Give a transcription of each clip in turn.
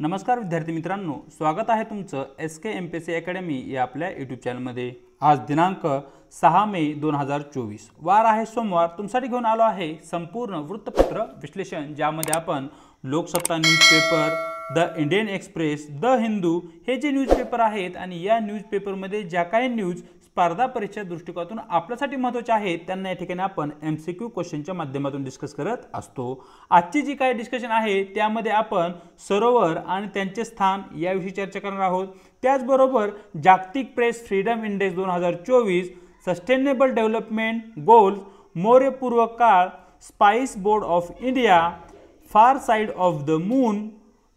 नमस्कार विद्यार्थी मित्रांनो, स्वागत आहे तुमचं SK MPSC अकॅडमी या आपल्या यूट्यूब चॅनलमध्ये। आज दिनांक 6 मे 2024 वार आहे सोमवार। तुमच्यासाठी घेऊन आलो आहे संपूर्ण वृत्तपत्र विश्लेषण, ज्यामध्ये आपण Loksatta newspaper, the Indian express, the Hindu हे जे न्यूजपेपर आहेत आणि या न्यूजपेपरमध्ये ज्या काही न्यूज स्पर्धा परीक्षा दृष्टिकोनातून आपल्यासाठी महत्त्वाचे आहेत त्यांना या ठिकाणी आपण MCQ क्वेश्चनच्या माध्यमातून डिस्कस करत असतो। आजची जी काही डिस्कशन आहे त्यामध्ये आपण सरोवर आणि त्यांचे स्थान याविषयी चर्चा करणार आहोत। त्याचबरोबर जागतिक press freedom index 2024, sustainable development goals, मौर्यपूर्व काळ, spice board of India, far side of the moon,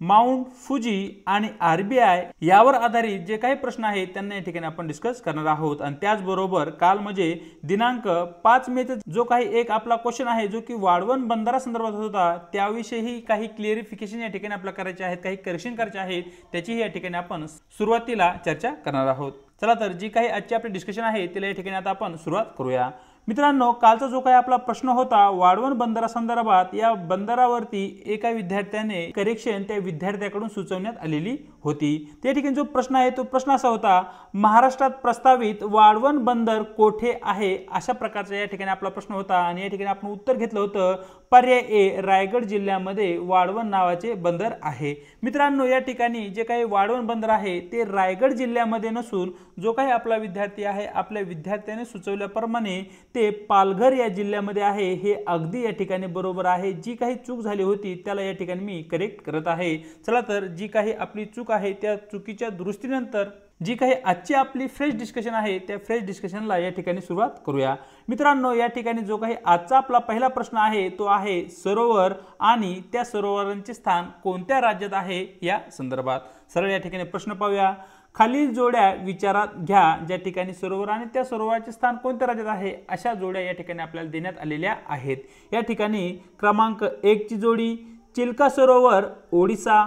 mount Fuji आणि RBI यावर आधारित जे काही प्रश्न आहेत त्यांना या ठिकाणी आपण डिस्कस करणार आहोत। आणि त्याचबरोबर काल म्हणजे दिनांक 5 मे जो काही एक आपला क्वेश्चन आहे जो की वाढवण बंदरा संदर्भात होता, त्याविषयी काही क्लिअरिफिकेशन या ठिकाणी आपल्याला करायचे आहेत, काही करेक्शन करायचे आहेत, त्याची या ठिकाणी आपण सुरुवातीला चर्चा करणार आहोत। चला तर जी काही आजची आपली डिस्कशन आहे तिला या ठिकाणी आता आपण सुरुवात करूया। मित्रांनो, कालचा जो काही आपला प्रश्न होता वाढवण बंदरा संदर्भात, या बंदरावरती एका विद्यार्थ्याने करेक्शन त्या विद्यार्थ्याकडून सुचवण्यात आलेली होती। त्या ठिकाणी जो प्रश्न आहे तो प्रश्न असा होता, महाराष्ट्रात प्रस्तावित वाढवण बंदर कोठे आहे, अशा प्रकारचा या ठिकाणी आपला प्रश्न होता। आणि या ठिकाणी आपण उत्तर घेतलं होतं पर्याय ए, रायगड जिल्ह्यामध्ये वाढवण नावाचे बंदर आहे। मित्रांनो, या ठिकाणी जे काही वाढवण बंदर आहे ते रायगड जिल्ह्यामध्ये नसून जो काही आपला विद्यार्थी आहे आपल्या विद्यार्थ्याने सुचवल्याप्रमाणे ते पालघर या जिल्ह्यामध्ये आहे। हे अगदी या ठिकाणी बरोबर आहे। जी काही चूक झाली होती त्याला या ठिकाणी मी करेक्ट करत आहे। चला तर जी काही आपली चूक आहे त्या चुकीच्या दुरुस्तीनंतर जी काही आजची आपली फ्रेश डिस्कशन आहे त्या फ्रेश डिस्कशनला या ठिकाणी सुरुवात करूया। मित्रांनो, या ठिकाणी जो काही आजचा आपला पहिला प्रश्न आहे तो आहे सरोवर आणि त्या सरोवरांचे स्थान कोणत्या राज्यात आहे या संदर्भात। सरळ या ठिकाणी प्रश्न पाहूया। खालील जोड्या विचारात घ्या ज्या ठिकाणी सरोवर आणि त्या सरोवराचे स्थान कोणत्या राज्यात आहे, अशा जोड्या या ठिकाणी आपल्याला देण्यात आलेल्या आहेत। या ठिकाणी क्रमांक 1 ची जोडी चिल्का सरोवर ओडिसा,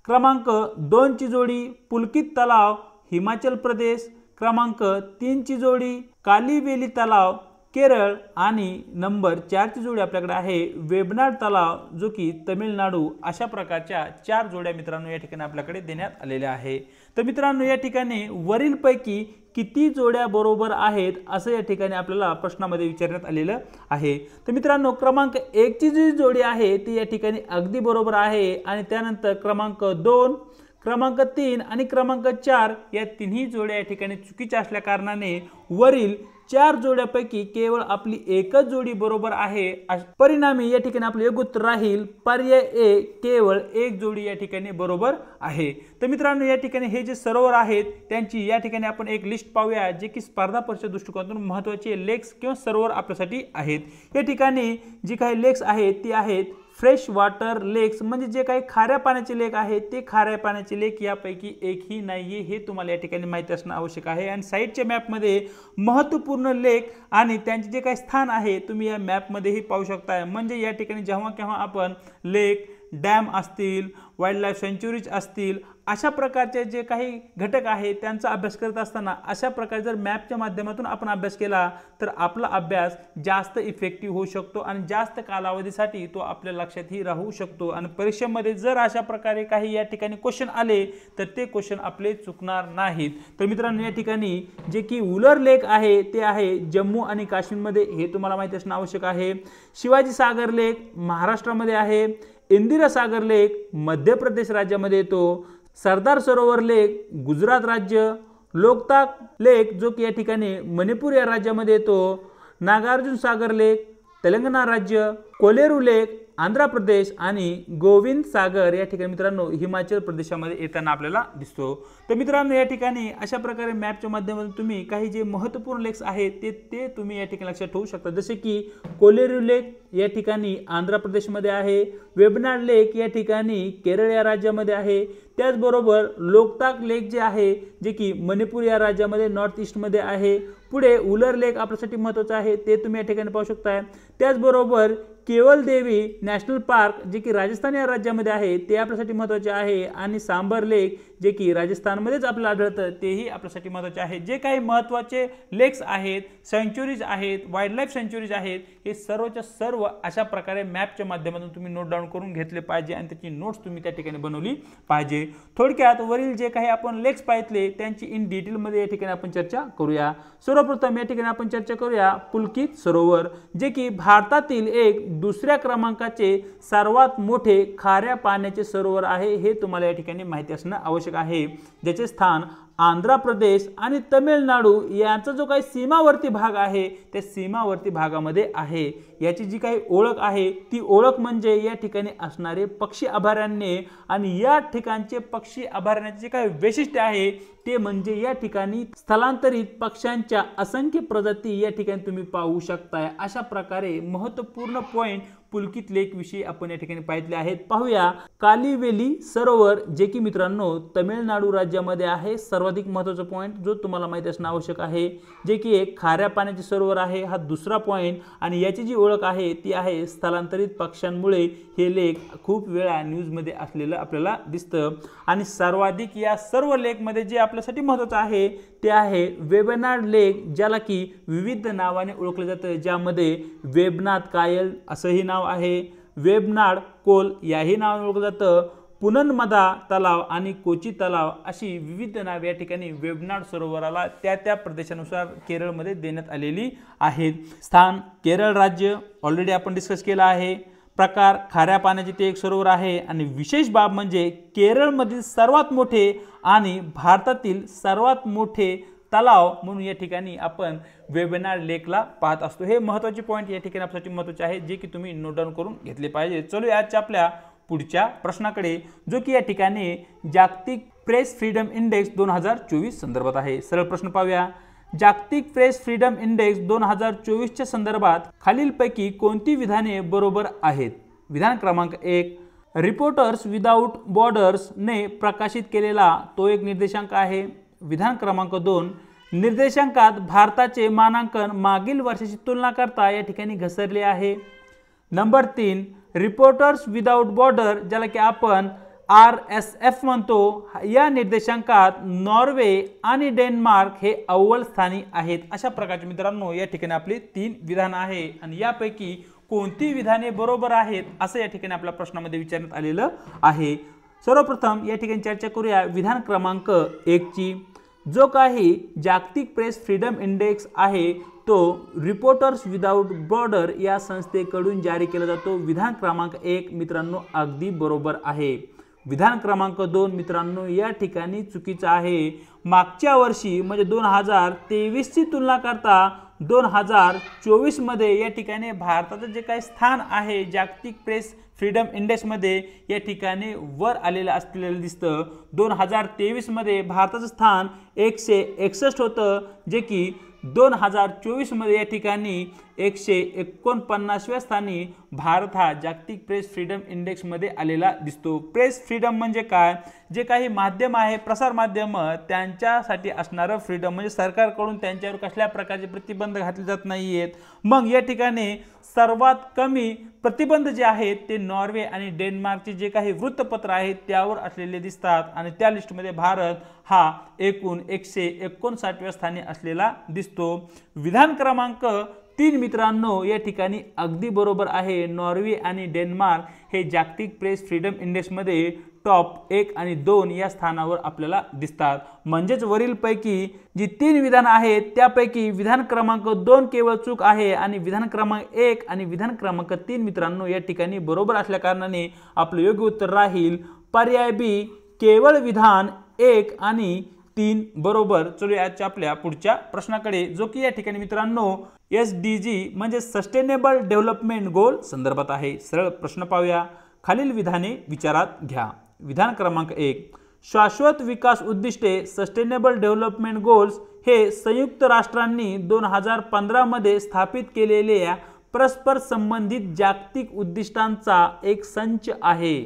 क्रमांक 2 ची जोडी पुलकित तलाव हिमाचल प्रदेश, क्रमांक 3 ची जोडी कालीवेली तलाव केरळ आणि नंबर 4 ची जोडी आपल्याकडे आहे वेबनाड तलाव जो की तमिळनाडू। अशा प्रकारच्या 4 जोड्या मित्रांनो या ठिकाणी आपल्याकडे देण्यात आलेल्या आहे। तर मित्रांनो, या ठिकाणी वरीलपैकी किती जोड्या बरोबर आहेत असं या ठिकाणी आपल्याला प्रश्नामध्ये विचारण्यात आलेलं आहे। तर मित्रांनो, क्रमांक 1 ची जी जोडी आहे ती या ठिकाणी अगदी बरोबर आहे। आणि त्यानंतर क्रमांक 2, क्रमांक 3 आणि क्रमांक 4 या तिन्ही जोड्या या ठिकाणी चुकीच्या असल्या कारणाने वरील 4 जोड्यापैकी केवळ आपली एकच जोडी बरोबर आहे। परिणामी या ठिकाणी आपले योग्य उत्तर राहील पर्याय ए, केवळ एक जोडी या ठिकाणी बरोबर आहे। तर मित्रांनो, या ठिकाणी हे जे सरोवर आहेत त्यांची या ठिकाणी आपण एक लिस्ट पाहूया जे की स्पर्धा परीक्षा दृष्टिकोनातून महत्त्वाचे लेक्स किंवा सरोवर आपल्यासाठी आहेत। या ठिकाणी जी काही लेक्स आहेत ती आहेत फ्रेश वॉटर लेक्स, म्हणजे जे काही खाऱ्या पाण्याचे लेक आहेत ते खाऱ्या पाण्याचे लेक यापैकी एकही नाहीये, हे तुम्हाला या ठिकाणी माहिती असणं आवश्यक आहे। आणि साईडच्या मॅपमध्ये महत्त्वपूर्ण लेक आणि त्यांचे जे काही स्थान आहे तुम्ही या मॅपमध्येही पाहू शकता। म्हणजे या ठिकाणी जेव्हा केव्हा आपण लेक, डॅम असतील, वाईल्ड लाईफ सँच्युरीज असतील, अशा प्रकारचे जे काही घटक आहेत त्यांचा अभ्यास करत असताना अशा प्रकारे जर मॅपच्या माध्यमातून आपण अभ्यास केला तर आपला अभ्यास जास्त इफेक्टिव्ह होऊ शकतो आणि जास्त कालावधीसाठी तो आपल्या लक्षातही राहू शकतो। आणि परीक्षेमध्ये जर अशा प्रकारे काही या ठिकाणी क्वेश्चन आले तर ते क्वेश्चन आपले चुकणार नाहीत। तर मित्रांनो, या ठिकाणी जे की उलर लेक आहे ते आहे जम्मू आणि काश्मीरमध्ये, हे तुम्हाला माहिती असणं आवश्यक आहे। शिवाजी सागर लेक महाराष्ट्रामध्ये आहे। इंदिरा सागर लेक मध्य प्रदेश राज्यामध्ये येतो। सरदार सरोवर लेक गुजरात राज्य, लोकताक लेक जो की या ठिकाणी मणिपूर या राज्यामध्ये येतो, नागार्जुन सागर लेक तेलंगणा राज्य, कोलेरू लेक आंध्र प्रदेश आणि गोविंद सागर या ठिकाणी मित्रांनो हिमाचल प्रदेशामध्ये येताना आपल्याला दिसतो। तर मित्रांनो, या ठिकाणी अशा प्रकारे मॅपच्या माध्यमातून तुम्ही काही जे महत्त्वपूर्ण लेक्स आहेत ते तुम्ही या ठिकाणी लक्षात ठेवू शकता। जसे की कोलेरू लेक या ठिकाणी आंध्र प्रदेशमध्ये आहे, वेबनाड लेक या ठिकाणी केरळ या राज्यामध्ये आहे, त्याचबरोबर लोकताक लेक जे आहे जे की मणिपूर या राज्यामध्ये नॉर्थ ईस्टमध्ये आहे। पुढे उलर लेक आपल्यासाठी महत्त्वाचं आहे ते तुम्ही या ठिकाणी पाहू शकता। त्याचबरोबर केवल देवी नॅशनल पार्क जे की राजस्थान या राज्यामध्ये आहे ते आपल्यासाठी महत्त्वाचे आहे आणि सांबर लेक जे की राजस्थानमध्येच आपल्याला आढळतं तेही आपल्यासाठी महत्त्वाचे आहे। जे काही महत्त्वाचे लेक्स आहेत, सेंच्युरीज आहेत, वाईल्ड लाईफ सेंच्युरीज आहेत, हे सर्वच्या सर्व अशा प्रकारे मॅपच्या माध्यमातून तुम्ही नोट डाऊन करून घेतले पाहिजे आणि त्याची नोट्स तुम्ही त्या ठिकाणी बनवली पाहिजे। थोडक्यात वरील जे काही आपण लेक्स पाहितले त्यांची इन डिटेल मध्ये या ठिकाणी आपण चर्चा करूया। सर्वप्रथम या ठिकाणी आपण चर्चा करूया पुलकित सरोवर जे की भारतातील एक दुसऱ्या क्रमांकाचे सर्वात मोठे खाऱ्या पाण्याचे सरोवर आहे। हे तुम्हाला या ठिकाणी माहिती असणं आवश्यक आहे, ज्याचे स्थान आंध्र प्रदेश आणि तमिळनाडू यांचा जो काही सीमावर्ती भाग आहे त्या सीमावर्ती भागामध्ये आहे। याची जी काही ओळख आहे ती ओळख म्हणजे या ठिकाणी असणारे पक्षी अभयारण्य आणि या ठिकाणचे पक्षी अभयारण्याचे जे काही वैशिष्ट्य आहे ते म्हणजे या ठिकाणी स्थलांतरित पक्ष्यांच्या असंख्य प्रजाती या ठिकाणी तुम्ही पाहू शकताय। अशा प्रकारे महत्त्वपूर्ण पॉइंट पुलकित लेक विषयी आपण या ठिकाणी पाहितले आहेत। पाहूया कालीवेली सरोवर जे की मित्रांनो तमिळनाडू राज्यामध्ये आहे। सर्वाधिक महत्त्वाचा पॉइंट जो तुम्हाला माहिती असणं आवश्यक आहे, जे की एक खाऱ्या पाण्याचे सरोवर आहे, हा दुसरा पॉइंट। आणि याची जी ओळख आहे ती आहे स्थलांतरित पक्ष्यांमुळे हे लेक खूप वेळा न्यूज मध्ये असलेलं आपल्याला दिसतं। आणि सर्वाधिक या सर्व लेक मध्ये जे आपल्यासाठी महत्त्वाचं आहे ते आहे वेबनाड लेक, ज्याला की विविध नावाने ओळखलं जातं, ज्यामध्ये वेबनाथ कायल असंही नाव आहे, वेबनाड कोल याही नावाने ओळखलं जातं, पुननमदा तलाव आणि कोची तलाव अशी विविध नावे या ठिकाणी वेबनाड सरोवराला त्या प्रदेशानुसार केरळमध्ये देण्यात आलेली आहेत। स्थान केरळ राज्य ऑलरेडी आपण डिस्कस केला आहे। प्रकार खाऱ्या पाण्याचे ते एक सरोवर आहे आणि विशेष बाब म्हणजे केरळमधील सर्वात मोठे आणि भारतातील सर्वात मोठे तलाव म्हणून या ठिकाणी आपण वेबनाड लेकला पाहत असतो। हे महत्त्वाचे पॉइंट या ठिकाणी आपल्यासाठी महत्त्वाचे आहे, जे की तुम्ही नोट डाऊन करून घेतले पाहिजे। चलो आजच्या आपल्या पुढच्या प्रश्नाकडे, जो की या ठिकाणी जागतिक प्रेस फ्रीडम इंडेक्स 2024 संदर्भात आहे। सरळ प्रश्न पाहूया। जागतिक प्रेस फ्रीडम इंडेक्स 2024 च्या संदर्भात खालीलपैकी कोणती विधाने बरोबर आहेत? विधान क्रमांक 1, रिपोर्टर्स विदाउट बॉर्डर्स ने प्रकाशित केलेला तो एक निर्देशांक आहे। विधान क्रमांक 2, निर्देशांकात भारताचे मानांकन मागील वर्षाची तुलना करता या ठिकाणी घसरले आहे। नंबर 3, रिपोर्टर्स विदाउट बॉर्डर ज्याला की आपण RSF म्हणतो, या निर्देशांकात नॉर्वे आणि डेन्मार्क हे अव्वल स्थानी आहेत। अशा प्रकारचे मित्रांनो या ठिकाणी आपली 3 विधान आहे आणि यापैकी कोणती विधाने बरोबर आहेत असं या ठिकाणी आपल्या प्रश्नामध्ये विचारण्यात आलेलं आहे। सर्वप्रथम या ठिकाणी चर्चा करूया विधान क्रमांक 1 ची। जो काही जागतिक प्रेस फ्रीडम इंडेक्स आहे तो रिपोर्टर्स विदाउट बॉर्डर या संस्थेकडून जारी केला जातो। विधान क्रमांक 1 मित्रांनो अगदी बरोबर आहे। विधान क्रमांक 2 मित्रांनो या ठिकाणी चुकीचं आहे। मागच्या वर्षी म्हणजे 2023 ची तुलना करता 2024 मध्ये या ठिकाणी भारताचं जे काही स्थान आहे जागतिक प्रेस फ्रीडम इंडेक्स मध्ये या ठिकाणी वर आलेलं असलेलं दिसतं। 2023 मध्ये भारताचं स्थान 161 होतं, जे की 2024 मध्ये या ठिकाणी 149व्या स्थानी भारत हा जागतिक प्रेस फ्रीडम इंडेक्स मध्ये आलेला दिसतो। प्रेस फ्रीडम म्हणजे काय? जे काही माध्यम आहे प्रसार माध्यम त्यांच्यासाठी असणारं फ्रीडम म्हणजे सरकारकडून त्यांच्यावर कसल्या प्रकारचे प्रतिबंध घातले जात नाहीयेत। मग या ठिकाणी सर्वात कमी प्रतिबंध जे आहेत ते नॉर्वे आणि डेन्मार्कचे जे काही वृत्तपत्र आहेत त्यावर असलेले दिसतात आणि त्या लिस्टमध्ये भारत हा एकूण 159व्या स्थानी असलेला दिसतो। विधान क्रमांक 3 मित्रांनो या ठिकाणी अगदी बरोबर आहे। नॉर्वे आणि डेन्मार्क हे जागतिक प्रेस फ्रीडम इंडेक्स मध्ये टॉप 1 आणि 2 या स्थानावर आपल्याला दिसतात। म्हणजेच वरील पैकी जी 3 विधान आहेत त्यापैकी विधान क्रमांक 2 केवळ चूक आहे आणि विधान क्रमांक 1 आणि विधान क्रमांक 3 मित्रांनो या ठिकाणी बरोबर असल्या कारणाने आपलं योग्य उत्तर राहील पर्याय बी, केवळ विधान 1 आणि 3 बरोबर। चलो आजच्या आपल्या पुढच्या प्रश्नाकडे, जो की या ठिकाणी मित्रांनो SDG म्हणजे सस्टेनेबल डेव्हलपमेंट गोल संदर्भात आहे। सरळ प्रश्न पाहूया। खालील विधाने विचारात घ्या। विधान क्रमांक 1, शाश्वत विकास उद्दिष्टे सस्टेनेबल डेव्हलपमेंट गोल्स हे संयुक्त राष्ट्रांनी 2015 मध्ये स्थापित केलेल्या परस्पर संबंधित जागतिक उद्दिष्टांचा एक संच आहे।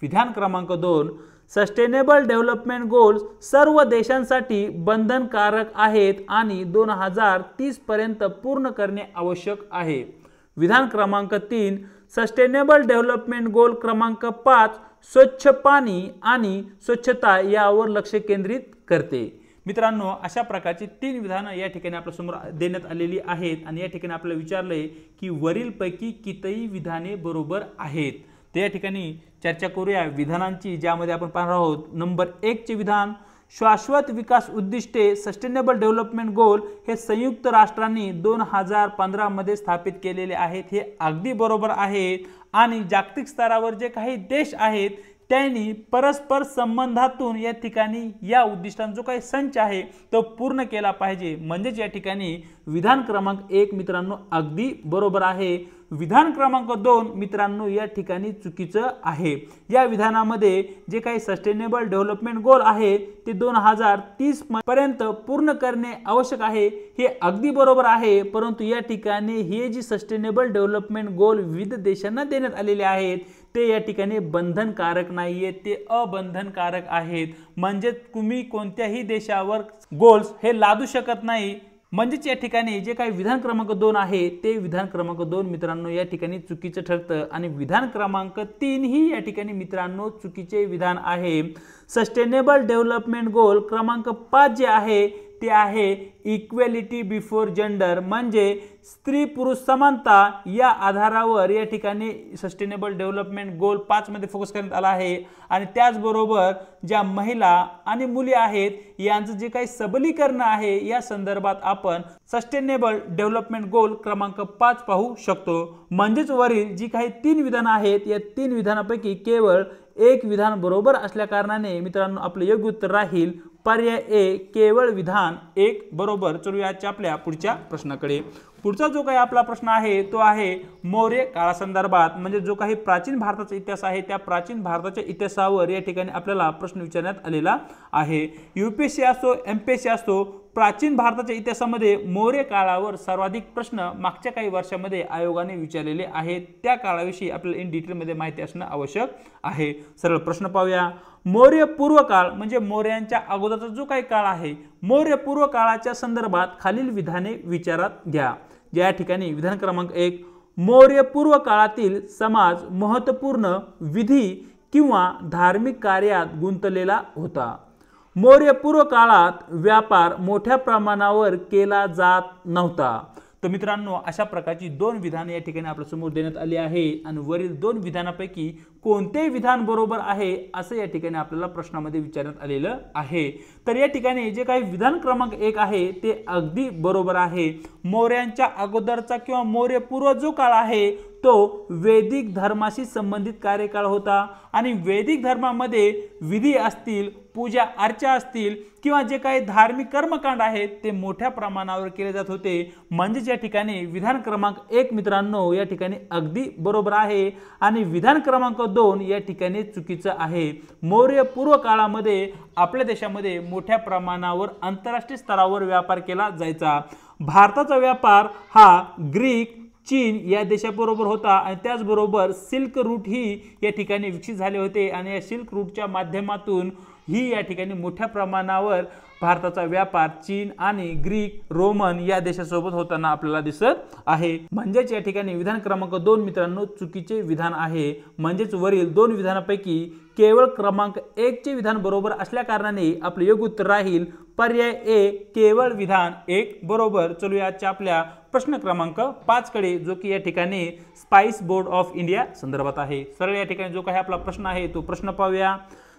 विधान क्रमांक 2, सस्टेनेबल डेव्हलपमेंट गोल्स सर्व देशांसाठी बंधनकारक आहेत आणि 2030 पर्यंत पूर्ण करणे आवश्यक आहे। विधान क्रमांक 3 सस्टेनेबल डेव्हलपमेंट गोल क्रमांक 5 स्वच्छ पाणी आणि स्वच्छता यावर लक्ष केंद्रित करते। मित्रांनो, अशा प्रकारची 3 विधानं या ठिकाणी आपल्या समोर देण्यात आलेली आहेत आणि या ठिकाणी आपल्याला विचारलंय की वरीलपैकी किती विधाने बरोबर आहेत। तर या ठिकाणी चर्चा करूया विधानांची, ज्यामध्ये आपण पाहणार आहोत नंबर 1 चे विधान, शाश्वत विकास उद्दिष्टे सस्टेनेबल डेव्हलपमेंट गोल हे संयुक्त राष्ट्रांनी 2015 मध्ये स्थापित केलेले आहेत। हे अगदी बरोबर आहे आणि जागतिक स्तरावर जे काही देश आहेत त्यांनी परस्पर संबंधातून या ठिकाणी या उद्दिष्टांचा जो काही संच आहे तो पूर्ण केला पाहिजे। म्हणजेच या ठिकाणी विधान क्रमांक 1 मित्रांनो अगदी बरोबर आहे। विधान क्रमांक 2 मित्रांनो या ठिकाणी चुकीचं आहे। या विधानामध्ये जे काही सस्टेनेबल डेव्हलपमेंट गोल आहे ते 2030 पर्यंत पूर्ण करणे आवश्यक आहे, हे अगदी बरोबर आहे। परंतु या ठिकाणी हे जी सस्टेनेबल डेव्हलपमेंट गोल विविध देशांना देण्यात आलेले आहेत ते या ठिकाणी बंधनकारक नाहीये, ते अबंधनकारक आहेत। म्हणजे तुम्ही कोणत्याही देशावर गोल्स हे लादू शकत नाही। म्हणजेच या ठिकाणी जे काही विधान क्रमांक 2 आहे ते विधान क्रमांक 2 मित्रांनो या ठिकाणी चुकीचं ठरतं आणि विधान क्रमांक 3 ही या ठिकाणी मित्रांनो चुकीचे विधान आहे। सस्टेनेबल डेव्हलपमेंट गोल क्रमांक 5 जे आहे ते आहे इक्वेलिटी बिफोर जेंडर, म्हणजे स्त्री पुरुष समानता या आधारावर या ठिकाणी सस्टेनेबल डेव्हलपमेंट गोल 5 मध्ये फोकस करण्यात आला आहे। आणि त्याचबरोबर ज्या महिला आणि मुली आहेत यांचं जे काही सबलीकरण आहे या संदर्भात आपण सस्टेनेबल डेव्हलपमेंट गोल क्रमांक 5 पाहू शकतो। म्हणजेच वरील जी काही 3 विधानं आहेत या 3 विधानापैकी केवळ एक विधान बरोबर असल्या कारणाने मित्रांनो आपले योग्य उत्तर राहील पर्याय ए, केवळ विधान 1 बरोबर। चलूया आपल्या पुढच्या प्रश्नाकडे। पुढचा जो काही आपला प्रश्न आहे तो आहे मौर्य काळासंदर्भात, म्हणजे जो काही प्राचीन भारताचा इतिहास आहे त्या प्राचीन भारताच्या इतिहासावर या ठिकाणी आपल्याला प्रश्न विचारण्यात आलेला आहे। यूपीएससी असो एमपीएससी असो, प्राचीन भारताच्या इतिहासामध्ये मौर्य काळावर सर्वाधिक प्रश्न मागच्या काही वर्षांमध्ये आयोगाने विचारलेले आहेत। त्या काळाविषयी आपल्याला इन डिटेलमध्ये माहिती असणं आवश्यक आहे। सरळ प्रश्न पाहूया। मौर्य पूर्व काळ म्हणजे मौर्यांच्या अगोदरचा जो काही काळ आहे, मौर्य पूर्व काळाच्या संदर्भात खालील विधाने विचारात घ्या। या ठिकाणी विधान क्रमांक 1, मौर्य पूर्व काळातील समाज महत्त्वपूर्ण विधी किंवा धार्मिक कार्यात गुंतलेला होता। मौर्य पूर्व काळात व्यापार मोठ्या प्रमाणावर केला जात नव्हता। तर मित्रांनो अशा प्रकारची 2 विधाने या ठिकाणी आपल्या समोर देण्यात आली आहे आणि वरील 2 विधानापैकी कोणते विधान बरोबर आहे असं या ठिकाणी आपल्याला प्रश्नामध्ये विचारण्यात आलेलं आहे। तर या ठिकाणी जे काही विधान क्रमांक 1 आहे ते अगदी बरोबर आहे। मौर्यांच्या अगोदरचा किंवा मौर्य पूर्व जो काळ आहे तो वैदिक धर्माशी संबंधित कार्यकाळ होता आणि वैदिक धर्मामध्ये विधी असतील, पूजा अर्चा असतील किंवा जे काही धार्मिक कर्मकांड आहेत ते मोठ्या प्रमाणावर केले जात होते। म्हणजे या ठिकाणी विधान क्रमांक 1 मित्रांनो या ठिकाणी अगदी बरोबर आहे आणि विधान क्रमांक 2 या ठिकाणी चुकीचं आहे। मौर्य पूर्व काळामध्ये आपल्या देशामध्ये मोठ्या प्रमाणावर आंतरराष्ट्रीय स्तरावर व्यापार केला जायचा। भारताचा व्यापार हा ग्रीक, चीन या देशाबरोबर होता आणि त्याचबरोबर सिल्क रूट ही या ठिकाणी विकसित झाले होते आणि या सिल्क रूटच्या माध्यमातून ही या ठिकाणी मोठ्या प्रमाणावर भारताचा व्यापार चीन आणि ग्रीक, रोमन या देशासोबत होताना आपल्याला दिसत आहे। म्हणजेच या ठिकाणी विधान क्रमांक 2 मित्रांनो चुकीचे विधान आहे। म्हणजेच वरील 2 विधानापैकी केवळ क्रमांक 1 चे विधान बरोबर असल्या कारणाने आपले योग्य उत्तर राहील पर्याय ए, केवळ विधान 1 बरोबर। चलूया आपल्या प्रश्न क्रमांक 5 कडे, जो की या ठिकाणी स्पाइस बोर्ड ऑफ इंडिया संदर्भात आहे। सरळ या ठिकाणी जो काही आपला प्रश्न आहे तो प्रश्न पाहूया।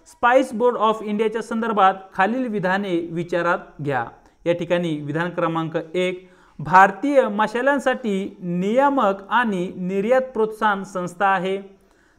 स्पाइस बोर्ड ऑफ इंडियाच्या संदर्भात खालील विधाने विचारात घ्या। या ठिकाणी विधान क्रमांक 1, भारतीय मसाल्यांसाठी नियामक आणि निर्यात प्रोत्साहन संस्था आहे।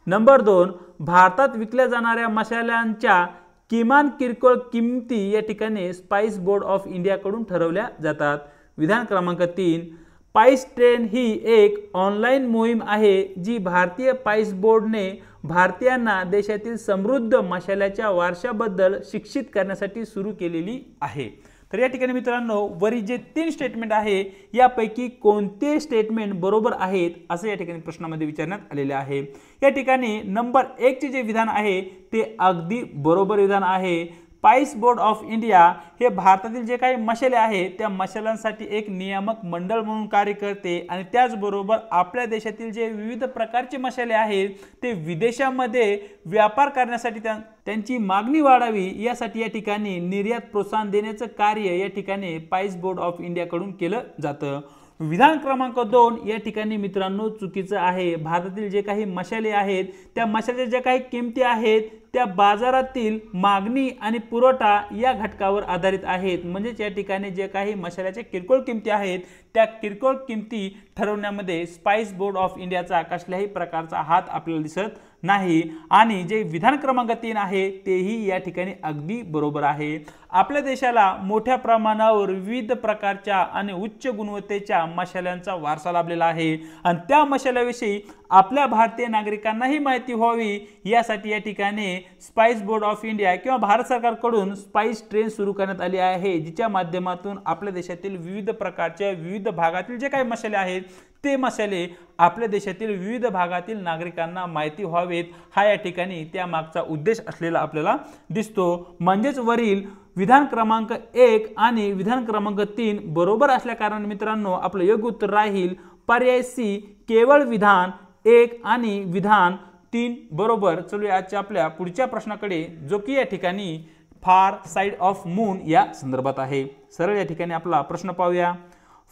नंबर 2, भारतात विकल्या जाणाऱ्या मसाल्यांच्या किमान किरकोळ किमती या ठिकाणी स्पाइस बोर्ड ऑफ इंडिया कडून ठरवल्या जातात। विधान क्रमांक 3, स्पाइस ट्रेन ही एक ऑनलाइन मोहीम आहे जी भारतीय स्पाइस बोर्डने भारतीयांना देशातील समृद्ध मसाल्याच्या वारशाबद्दल शिक्षित करण्यासाठी सुरू केलेली आहे। तर या ठिकाणी मित्रांनो वरील जे 3 स्टेटमेंट आहे यापैकी कोणते स्टेटमेंट बरोबर आहेत असं या ठिकाणी प्रश्नामध्ये विचारण्यात आलेले आहे। या ठिकाणी नंबर 1 चे जे विधान आहे ते अगदी बरोबर विधान आहे। स्पाइस बोर्ड ऑफ इंडिया हे भारतातील जे काही मसाले आहेत त्या मसाल्यांसाठी एक नियामक मंडळ म्हणून कार्य करते आणि त्याचबरोबर आपल्या देशातील जे विविध प्रकारचे मसाले आहेत ते विदेशामध्ये व्यापार करण्यासाठी त्यांची मागणी वाढावी यासाठी या ठिकाणी निर्यात प्रोत्साहन देण्याचं कार्य या ठिकाणी स्पाइस बोर्ड ऑफ इंडिया कडून केलं जातं। विधान क्रमांक 2 या ठिकाणी मित्रांनो चुकीचं आहे। भारतातील जे काही मसाले आहेत त्या मसाल्याच्या ज्या काही किमती आहेत त्या बाजारातील मागणी आणि पुरवठा या घटकावर आधारित आहेत। म्हणजे या ठिकाणी जे काही मसाल्याच्या किरकोळ किमती आहेत त्या किरकोळ किमती ठरवण्यामध्ये स्पाइस बोर्ड ऑफ इंडियाचा कसल्याही प्रकारचा हात आपल्याला दिसत नाही। आणि जे विधान क्रमांक 3 आहे तेही या ठिकाणी अगदी बरोबर आहे। आपल्या देशाला मोठ्या प्रमाणावर विविध प्रकारच्या आणि उच्च गुणवत्तेच्या मसाल्यांचा वारसा लाभलेला आहे आणि त्या मसाल्याविषयी आपल्या भारतीय नागरिकांनाही माहिती व्हावी यासाठी या ठिकाणी स्पाइस बोर्ड ऑफ इंडिया किंवा भारत सरकारकडून स्पाइस ट्रेन सुरू करण्यात आली आहे, जिच्या माध्यमातून आपल्या देशातील विविध प्रकारच्या विविध भागातील जे काही मसाले आहेत ते मसाले आपल्या देशातील विविध भागातील नागरिकांना माहिती व्हावेत हा या ठिकाणी त्या मागचा उद्देश असलेला आपल्याला दिसतो। म्हणजेच वरील विधान क्रमांक 1 आणि विधान क्रमांक 3 बरोबर असल्या कारण मित्रांनो आपलं योग्य उत्तर राहील पर्याय सी केवळ विधान 1 आणि विधान 3 बरोबर। चलूया आजच्या आपल्या पुढच्या प्रश्नाकडे जो की या ठिकाणी फार साइड ऑफ मून या संदर्भात आहे। सरळ या ठिकाणी आपला प्रश्न पाहूया।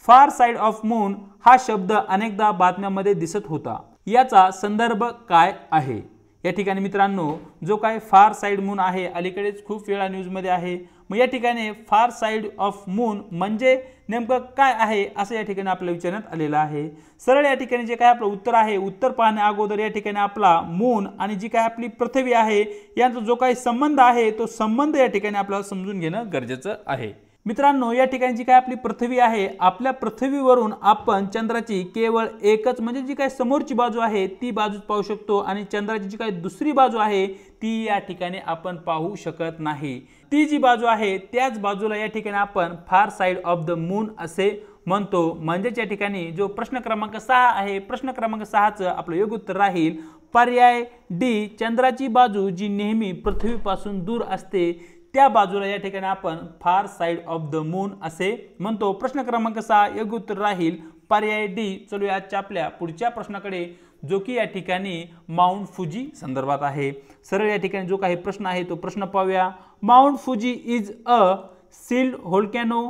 फार साइड ऑफ मून हा शब्द अनेकदा बातम्यांमध्ये दिसत होता, याचा संदर्भ काय आहे? या ठिकाणी मित्रांनो जो काय फार साइड मून आहे अलीकडेच खूप वेळा न्यूज मध्ये आहे। मग या ठिकाणी फार साइड ऑफ मून म्हणजे नेमकं काय आहे असं या ठिकाणी आपल्याला विचारण्यात आलेलं आहे। सरळ या ठिकाणी जे काय आपलं उत्तर आहे उत्तर पाहण्या अगोदर या ठिकाणी आपला मून आणि जी काय आपली पृथ्वी आहे यांचा जो काही संबंध आहे तो संबंध या ठिकाणी आपल्याला समजून घेणं गरजेचं आहे। मित्रांनो या ठिकाणी जी काय आपली पृथ्वी आहे आपल्या पृथ्वीवरून आपण चंद्राची केवळ एकच म्हणजे जी काय समोरची बाजू आहे ती बाजूच पाहू शकतो आणि चंद्राची जी काय दुसरी बाजू आहे ती या ठिकाणी आपण पाहू शकत नाही। ती जी बाजू आहे त्याच बाजूला या ठिकाणी आपण फार साइड ऑफ द मून असे म्हणतो। म्हणजे या ठिकाणी जो प्रश्न क्रमांक 6 आहे प्रश्न क्रमांक 6 चं आपलं योग्य उत्तर राहील पर्याय डी चंद्राची बाजू जी नेहमी पृथ्वीपासून दूर असते त्या बाजूला या ठिकाणी आपण फार साइड ऑफ द मून असे म्हणतो। प्रश्न क्रमांक 6 योग्य उत्तर राहील पर्याय डी। चलूया आजच्या आपल्या पुढच्या प्रश्नाकडे जो की या ठिकाणी माउंट फुजी संदर्भात आहे। सरळ या ठिकाणी जो काही प्रश्न आहे तो प्रश्न पाहूया। Mount Fuji is a shield volcano,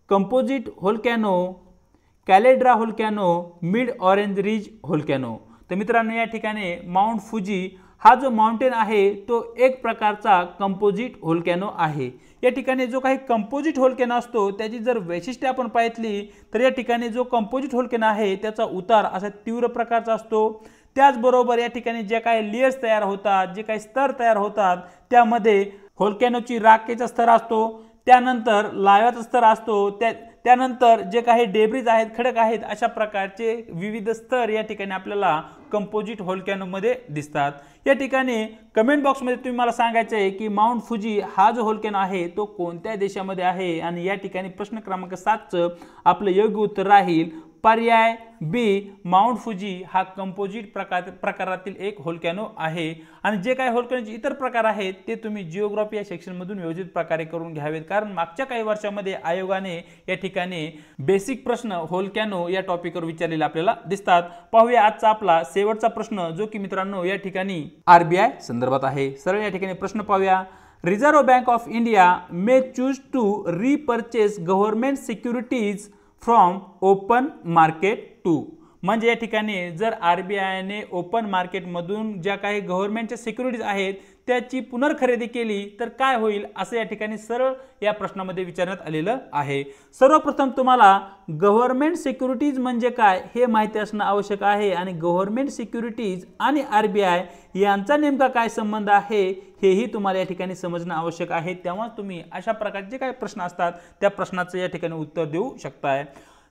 composite volcano, caldera volcano, mid ऑरेंज रिज व्होल्कॅनो। तर मित्रांनो या ठिकाणी माउंट फुजी हा जो माउंटेन आहे तो एक प्रकारचा कंपोजिट व्होल्कॅनो आहे। या ठिकाणी जो काही कंपोजिट व्होल्कॅनो असतो त्याची जर वैशिष्ट्ये आपण पाहितली तर या ठिकाणी जो कंपोजिट व्होल्कॅनो आहे त्याचा उतार असा तीव्र प्रकारचा असतो। त्याचबरोबर या ठिकाणी जे काही लेयर्स तयार होतात जे काही स्तर तयार होतात त्यामध्ये व्होल्कॅनोची राखेचा स्तर असतो, त्यानंतर लाव्याचा स्तर असतो, त्यानंतर जे काही डेब्रिज आहेत खडक आहेत अशा प्रकारचे विविध स्तर या ठिकाणी आपल्याला कंपोजिट व्होल्कॅनो मध्ये दिसतात। या ठिकाणी कमेंट बॉक्स मध्ये तुम्ही मला सांगायचं आहे की माउंट फुजी हा जो व्होल्कॅनो आहे तो कोणत्या देशामध्ये आहे आणि या ठिकाणी प्रश्न क्रमांक 7 चं आपलं योग्य उत्तर राहील पर्याय बी माउंट फुजी हा कंपोजिट प्रकारातील एक व्होल्कॅनो आहे। आणि जे काही व्होल्कॅनोचे इतर प्रकार आहेत ते तुम्ही जिओग्राफी या सेक्शन मधून व्यवस्थित प्रकारे करून घ्यावेत, कारण मागच्या काही वर्षांमध्ये आयोगाने या ठिकाणी बेसिक प्रश्न व्होल्कॅनो या टॉपिकवर विचारलेले आपल्याला दिसतात। पाहूया आजचा आपला शेवटचा प्रश्न जो की मित्रांनो या ठिकाणी आरबीआय संदर्भात आहे। सरळ या ठिकाणी प्रश्न पाहूया। Reserve bank of India may choose to repurchase government securities from open market to. म्हणजे या ठिकाणी जर आरबीआयने ओपन मार्केटमधून ज्या काही गव्हर्नमेंटच्या सिक्युरिटीज आहेत त्याची पुनर्खरेदी केली तर काय होईल असं या ठिकाणी सरळ या प्रश्नामध्ये विचारण्यात आलेलं आहे। सर्वप्रथम तुम्हाला गव्हर्नमेंट सिक्युरिटीज म्हणजे काय हे माहिती असणं आवश्यक आहे आणि गव्हर्नमेंट सिक्युरिटीज आणि आरबीआय यांचा नेमका काय संबंध आहे हेही तुम्हाला या ठिकाणी समजणं आवश्यक आहे। तेव्हा तुम्ही अशा प्रकारचे काय प्रश्न असतात त्या प्रश्नाचं या ठिकाणी उत्तर देऊ शकताय।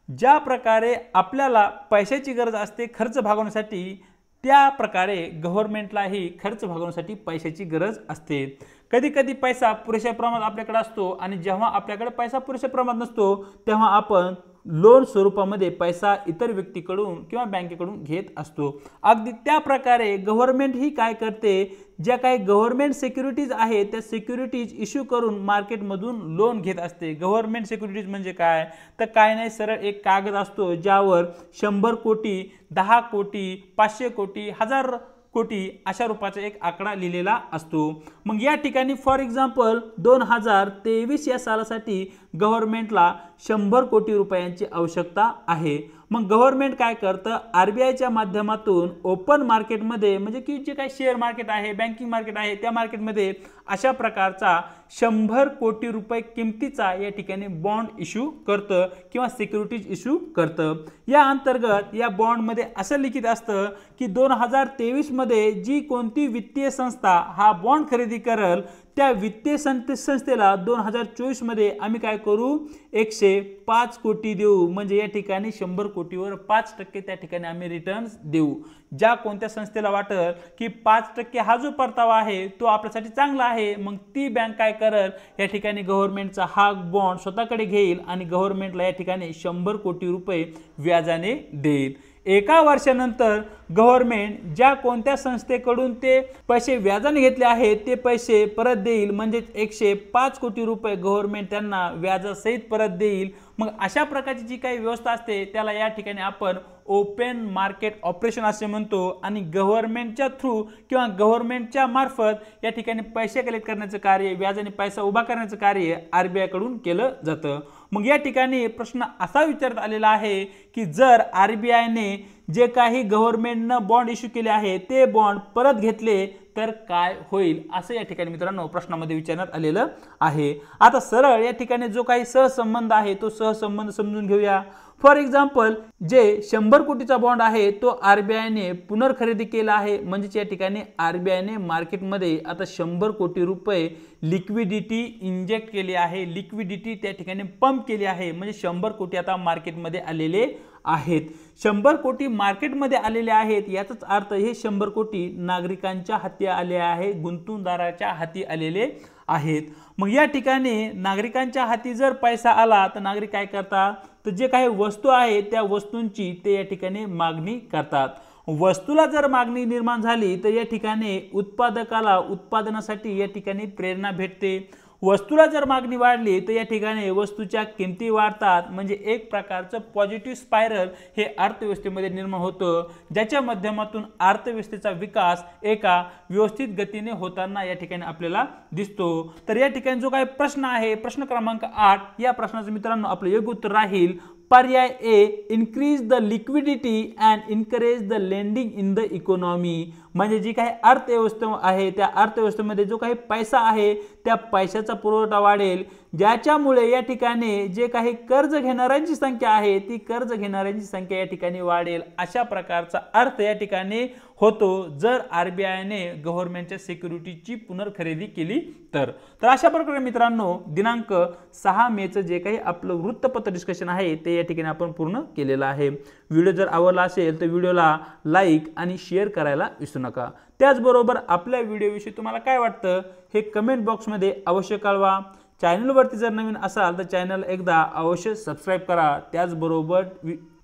ज्या प्रकारे आपल्याला पैशाची गरज असते खर्च भागवण्यासाठी त्या प्रकारे गव्हर्नमेंटलाही खर्च भागवण्यासाठी पैशाची गरज असते। कधी कधी पैसा पुरेशा प्रमाणात आपल्याकडे असतो आणि जेव्हा आपल्याकडे पैसा पुरेशा प्रमाणात नसतो तेव्हा आपण लोन स्वरूपामध्ये पैसा इतर व्यक्तीकडून किंवा बँकेकडून घेत असतो। अगदी त्या प्रकारे गव्हर्नमेंट ही काय करते ज्या काही गव्हर्नमेंट सिक्युरिटीज आहेत त्या सिक्युरिटीज इश्यू करून मार्केटमधून लोन घेत असते। गव्हर्नमेंट सिक्युरिटीज म्हणजे काय, तर काय नाही, सरळ एक कागद असतो ज्यावर 100 कोटी, 10 कोटी, 500 कोटी, 1000 कोटी अशा रूपाचा एक आकडा लिहिलेला असतो। मग या ठिकाणी फॉर एक्झाम्पल 2023 या सालासाठी गव्हर्नमेंटला 100 कोटी रुपयांची आवश्यकता आहे। मग गव्हर्नमेंट काय करतं, आरबीआयच्या माध्यमातून ओपन मार्केटमध्ये म्हणजे की जे काही शेअर मार्केट आहे, बँकिंग मार्केट आहे, त्या मार्केटमध्ये अशा प्रकारचा 100 कोटी रुपये किमतीचा या ठिकाणी बॉन्ड इश्यू करतं किंवा सिक्युरिटीज इश्यू करतं। या अंतर्गत या बॉन्डमध्ये असं लिखित असतं की 2023 मध्ये जी कोणती वित्तीय संस्था हा बॉन्ड खरेदी करेल त्या वित्तीय संस्थेला 2024 मध्ये आम्ही काय करू, 105 कोटी देऊ। म्हणजे या ठिकाणी 100 कोटीवर 5% त्या ठिकाणी आम्ही रिटर्न्स देऊ। ज्या कोणत्या संस्थेला वाटेल की 5% हा जो परतावा आहे तो आपल्यासाठी चांगला आहे, मग ती बँक काय करेल, या ठिकाणी गव्हर्नमेंटचा हा बॉन्ड स्वतःकडे घेईल आणि गव्हर्नमेंटला या ठिकाणी 100 कोटी रुपये व्याजाने देईल। एका वर्षानंतर गव्हर्नमेंट ज्या कोणत्या संस्थेकडून ते पैसे व्याजाने घेतले आहेत ते पैसे परत देईल, म्हणजे 105 कोटी रुपये गव्हर्नमेंट त्यांना व्याजासहित परत देईल। मग अशा प्रकारची जी काही व्यवस्था असते त्याला या ठिकाणी आपण ओपन मार्केट ऑपरेशन असे म्हणतो आणि गव्हर्नमेंटच्या थ्रू किंवा गव्हर्नमेंटच्या मार्फत या ठिकाणी पैसे कलेक्ट करण्याचं कार्य, व्याजाने पैसा उभा करण्याचं कार्य आरबीआय कडून केलं जातं। मग या ठिकाणी प्रश्न असा विचारण्यात आलेला आहे की जर आरबीआयने जे काही गव्हर्नमेंटनं बॉन्ड इश्यू केले आहे ते बॉन्ड परत घेतले तर काय होईल, असं या ठिकाणी मित्रांनो प्रश्नामध्ये विचारण्यात आलेलं आहे। आता सरळ या ठिकाणी जो काही सहसंबंध आहे तो सहसंबंध समजून घेऊया। फॉर एक्झाम्पल जे 100 कोटीचा बॉन्ड आहे तो आरबीआयने पुनर्खरेदी केला आहे, म्हणजे या ठिकाणी आरबीआयने मार्केटमध्ये आता 100 कोटी रुपये लिक्विडिटी इंजेक्ट केली आहे, लिक्विडिटी त्या ठिकाणी पंप केली आहे, म्हणजे 100 कोटी आता मार्केटमध्ये आलेले आहेत। 100 कोटी मार्केटमध्ये आलेले आहेत याचाच अर्थ हे 100 कोटी नागरिकांच्या हाती आले आहे, गुंतवणूकदाराच्या हाती आलेले आहेत। मग या ठिकाणी नागरिकांच्या हाती जर पैसा आला तर नागरिक काय करतात, तर जे काही वस्तू आहे त्या वस्तूंची ते या ठिकाणी मागणी करतात। वस्तूला जर मागणी निर्माण झाली तर या ठिकाणी उत्पादकाला उत्पादनासाठी या ठिकाणी प्रेरणा भेटते। वस्तूला जर मागणी वाढली तर या ठिकाणी वस्तूच्या किमती वाढतात, म्हणजे एक प्रकारचं पॉझिटिव्ह स्पायरल हे अर्थव्यवस्थेमध्ये निर्माण होतं, ज्याच्या माध्यमातून अर्थव्यवस्थेचा विकास एका व्यवस्थित गतीने होताना या ठिकाणी आपल्याला दिसतो। तर या ठिकाणी जो काही प्रश्न आहे, प्रश्न क्रमांक 8, या प्रश्नाचं मित्रांनो आपलं योग्य उत्तर राहील पर्याय A, increase the liquidity and encourage the lending in the economy. म्हणजे जी काही अर्थव्यवस्था आहे त्या अर्थव्यवस्थेमध्ये जो काही पैसा आहे त्या पैशाचा पुरवठा वाढेल, ज्याच्यामुळे या ठिकाणी जे काही कर्ज घेणाऱ्यांची संख्या आहे ती कर्ज घेणाऱ्यांची संख्या या ठिकाणी वाढेल, अशा प्रकारचा अर्थ या ठिकाणी होतो जर आरबीआयने गव्हर्नमेंटच्या सिक्युरिटीची पुनर्खरेदी केली तर। अशा प्रकारे मित्रांनो दिनांक 6 मेचं जे काही आपलं वृत्तपत्र डिस्कशन आहे ते या ठिकाणी आपण पूर्ण केलेलं आहे। व्हिडिओ जर आवडला असेल तर व्हिडिओला लाईक आणि शेअर करायला विसरू नका। त्याचबरोबर आपल्या व्हिडिओविषयी तुम्हाला काय वाटतं हे कमेंट बॉक्समध्ये अवश्य कळवा। चॅनलवरती जर नवीन असाल तर चॅनल एकदा अवश्य सबस्क्राईब करा। त्याचबरोबर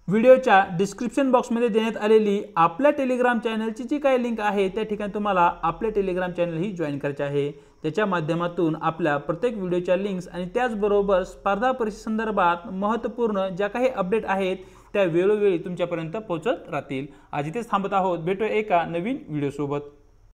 व्हिडिओच्या डिस्क्रिप्शन बॉक्समध्ये देण्यात आलेली आपल्या टेलिग्राम चॅनलची जी काही लिंक आहे त्या ठिकाणी तुम्हाला आपले टेलिग्राम चॅनल ही जॉईन करायचे आहे। त्याच्या माध्यमातून आपल्या प्रत्येक व्हिडिओच्या लिंक्स आणि त्याचबरोबर स्पर्धा परीक्षेसंदर्भात महत्त्वपूर्ण ज्या काही अपडेट आहेत त्या वेळोवेळी तुमच्यापर्यंत पोहोचत राहतील। आज इथेच थांबत आहोत, भेटूया एका नवीन व्हिडिओ सोबत।